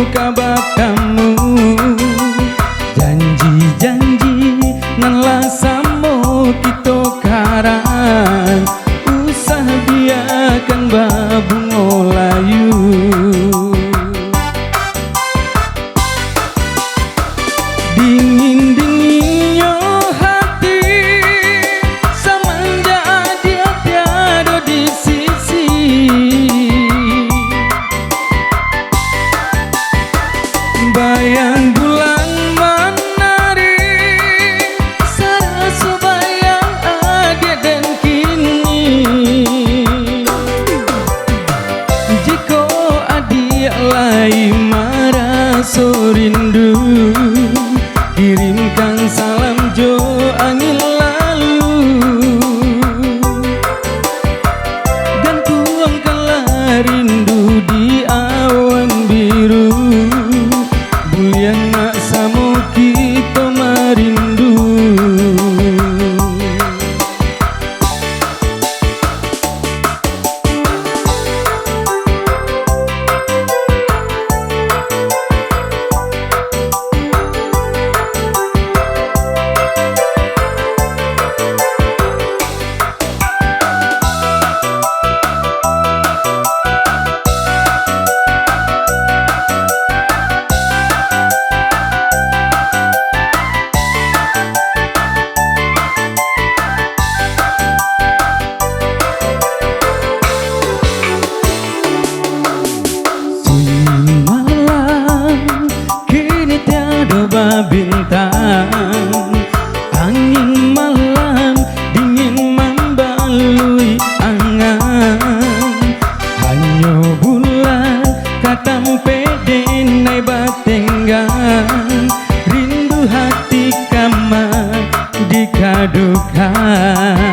kabar kamu, janji-janji nan lasamo kita karang, usah biarkan babungo layu. Dingin-dingin yo hati semenjak dia tiada di sisi. Bayang bulan menari serasa bayang adik dan kini. Jika adik lain merasa rindu, kirimkan salam jo angin lalu, dan tuangkanlah rindu di awan biru. Bulian nak samo kita merindu. Bintang, angin malam dingin membalui angan. Hanya bulan katam pedenai batenggan, rindu hati kamar dikadukan.